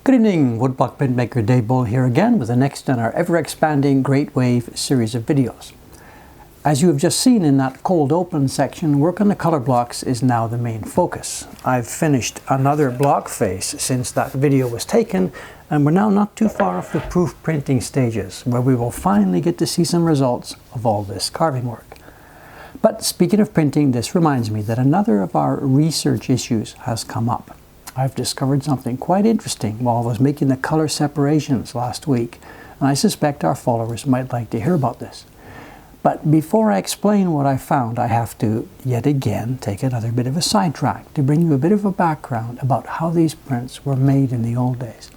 Good evening, Woodblock Printmaker Dave Bull here again with the next in our ever-expanding Great Wave series of videos. As you have just seen in that cold open section, work on the color blocks is now the main focus. I've finished another block face since that video was taken, and we're now not too far off the proof printing stages, where we will finally get to see some results of all this carving work. But speaking of printing, this reminds me that another of our research issues has come up. I've discovered something quite interesting while I was making the color separations last week, and I suspect our followers might like to hear about this. But before I explain what I found, I have to, yet again, take another bit of a sidetrack to bring you a bit of a background about how these prints were made in the old days.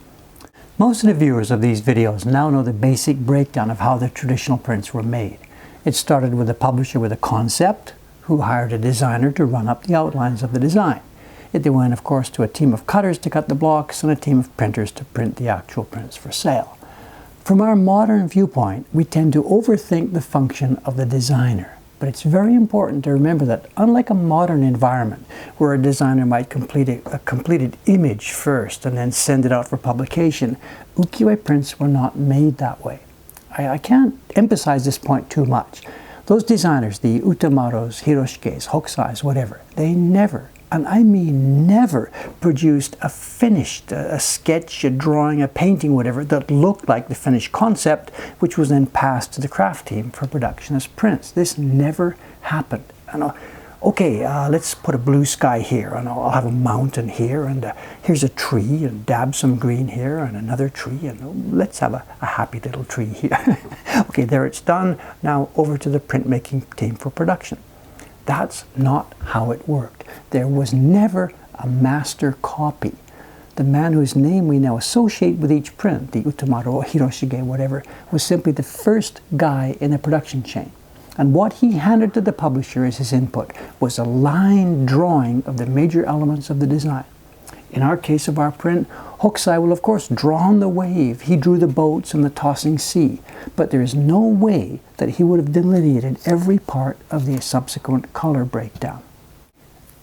Most of the viewers of these videos now know the basic breakdown of how the traditional prints were made. It started with a publisher with a concept, who hired a designer to run up the outlines of the design. It then went, of course, to a team of cutters to cut the blocks and a team of printers to print the actual prints for sale. From our modern viewpoint, we tend to overthink the function of the designer. But it's very important to remember that unlike a modern environment, where a designer might complete a completed image first and then send it out for publication, ukiyo-e prints were not made that way. I can't emphasize this point too much. Those designers, the Utamaros, Hiroshikes, Hokusais, whatever, they never, and I mean never, produced a finished, a sketch, a drawing, a painting, whatever, that looked like the finished concept, which was then passed to the craft team for production as prints. This never happened. And let's put a blue sky here, and I'll have a mountain here, and here's a tree, and dab some green here, and another tree, and let's have a happy little tree here. Okay, there it's done. Now over to the printmaking team for production. That's not how it worked. There was never a master copy. The man whose name we now associate with each print, the Utamaro, Hiroshige, whatever, was simply the first guy in the production chain. And what he handed to the publisher as his input was a line drawing of the major elements of the design. In our case of our print, Hokusai will of course draw on the wave. He drew the boats and the tossing sea, but there is no way that he would have delineated every part of the subsequent color breakdown.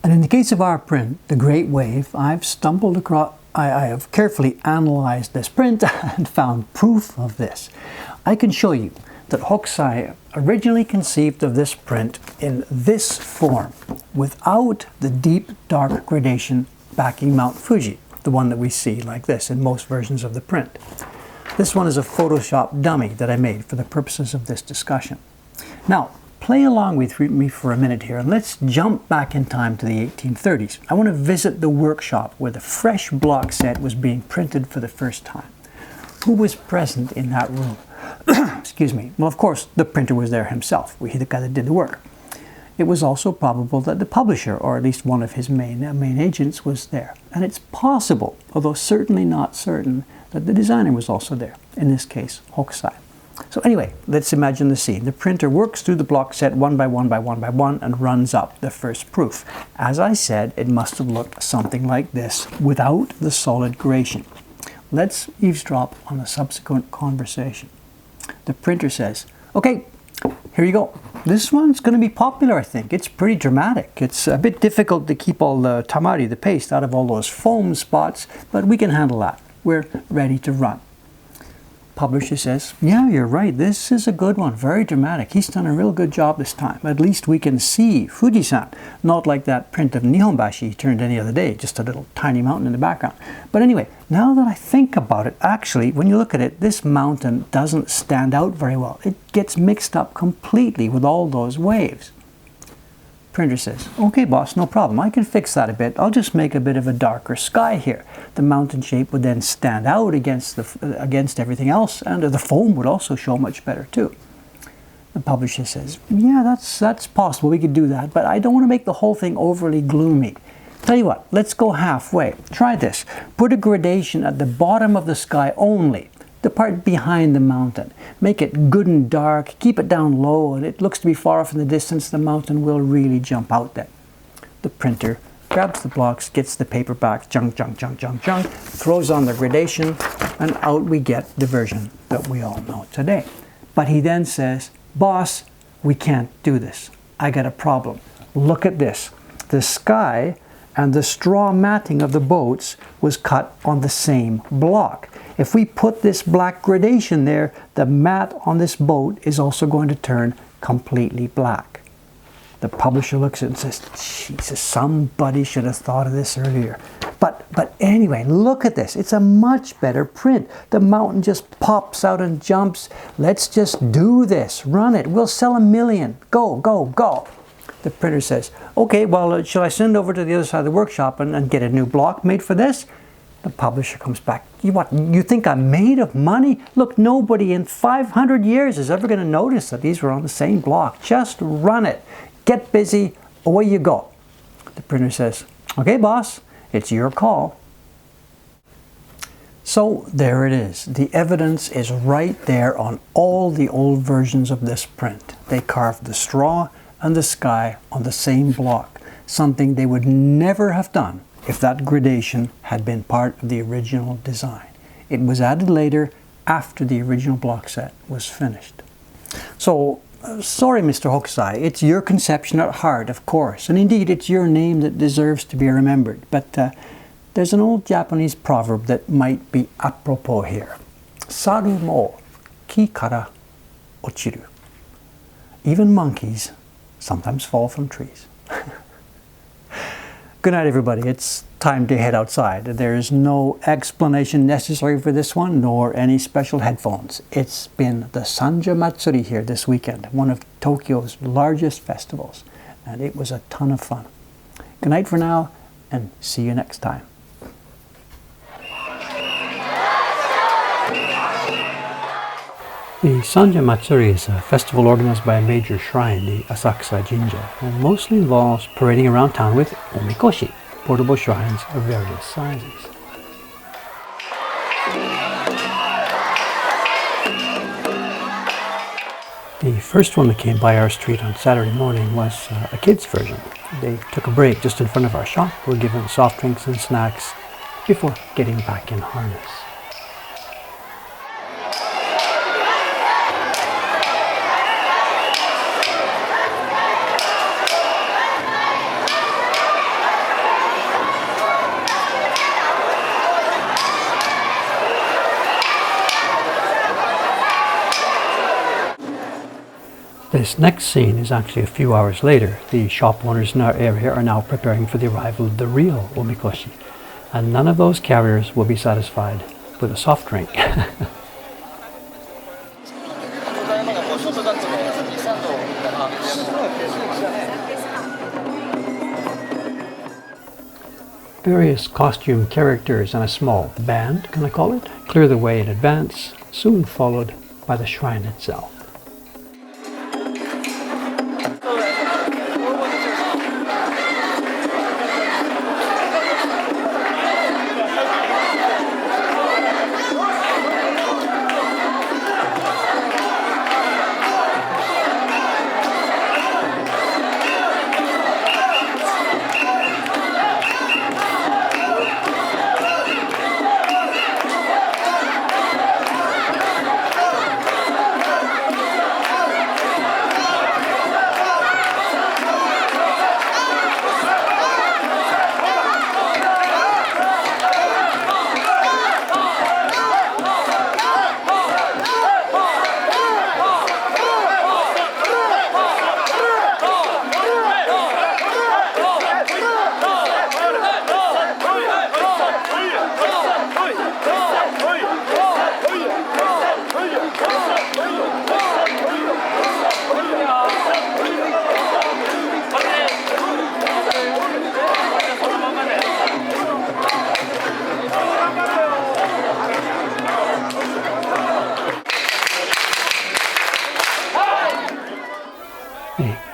And in the case of our print, the Great Wave, I've stumbled across, I have carefully analyzed this print and found proof of this. I can show you that Hokusai originally conceived of this print in this form, without the deep dark gradation backing Mount Fuji, the one that we see like this in most versions of the print. This one is a Photoshop dummy that I made for the purposes of this discussion. Now, play along with me for a minute here, and let's jump back in time to the 1830s. I want to visit the workshop where the fresh block set was being printed for the first time. Who was present in that room? Excuse me. Well, of course, the printer was there himself. He the guy that did the work. It was also probable that the publisher, or at least one of his main agents, was there. And it's possible, although certainly not certain, that the designer was also there, in this case, Hokusai. So anyway, let's imagine the scene. The printer works through the block set one by one by one by one and runs up the first proof. As I said, it must have looked something like this without the solid gradation. Let's eavesdrop on the subsequent conversation. The printer says, okay, here you go. This one's going to be popular, I think. It's pretty dramatic. It's a bit difficult to keep all the tamari, the paste, out of all those foam spots, but we can handle that. We're ready to run. Publisher says, yeah, you're right. This is a good one. Very dramatic. He's done a real good job this time. At least we can see Fujisan, not like that print of Nihonbashi he turned any other day, just a little tiny mountain in the background. But anyway, now that I think about it, actually, when you look at it, this mountain doesn't stand out very well. It gets mixed up completely with all those waves. Printer says, okay, boss, no problem. I can fix that a bit. I'll just make a bit of a darker sky here. The mountain shape would then stand out against everything else, and the foam would also show much better too. The publisher says, yeah, that's possible. We could do that, but I don't want to make the whole thing overly gloomy. Tell you what, let's go halfway. Try this. Put a gradation at the bottom of the sky only, the part behind the mountain. Make it good and dark, keep it down low, and it looks to be far off in the distance. The mountain will really jump out then. The printer grabs the blocks, gets the paper back, junk, throws on the gradation, and out we get the version that we all know today. But he then says, boss, we can't do this. I got a problem. Look at this. The sky and the straw matting of the boats was cut on the same block. If we put this black gradation there, the mat on this boat is also going to turn completely black. The publisher looks at it and says, Jesus, somebody should have thought of this earlier. But anyway, look at this. It's a much better print. The mountain just pops out and jumps. Let's just do this. Run it. We'll sell 1 million. Go, go, go. The printer says, okay, well, shall I send over to the other side of the workshop and get a new block made for this? The publisher comes back. You think I'm made of money? Look, nobody in 500 years is ever going to notice that these were on the same block. Just run it. Get busy. Away you go. The printer says, okay, boss, it's your call. So there it is. The evidence is right there on all the old versions of this print. They carved the straw and the sky on the same block, something they would never have done if that gradation had been part of the original design. It was added later after the original block set was finished. So, sorry Mr. Hokusai, it's your conception at heart, of course, and indeed it's your name that deserves to be remembered, but there's an old Japanese proverb that might be apropos here. Saru mo ki kara ochiru. Even monkeys sometimes fall from trees. Good night, everybody. It's time to head outside. There is no explanation necessary for this one, nor any special headphones. It's been the Sanja Matsuri here this weekend, one of Tokyo's largest festivals, and it was a ton of fun. Good night for now, and see you next time. The Sanja Matsuri is a festival organized by a major shrine, the Asakusa Jinja, and mostly involves parading around town with omikoshi, portable shrines of various sizes. The first one that came by our street on Saturday morning was a kids' version. They took a break just in front of our shop, were given soft drinks and snacks before getting back in harness. This next scene is actually a few hours later. The shop owners in our area are now preparing for the arrival of the real omikoshi, and none of those carriers will be satisfied with a soft drink. Various costume characters and a small band, can I call it, clear the way in advance, soon followed by the shrine itself.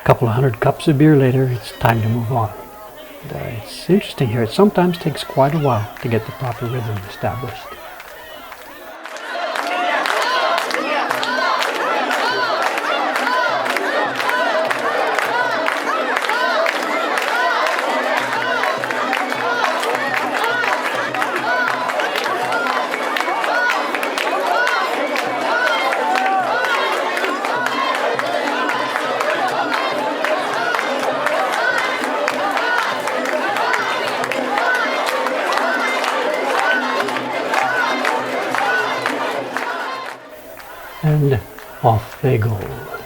A couple of 100 cups of beer later, it's time to move on. It's interesting here, it sometimes takes quite a while to get the proper rhythm established. and off they go.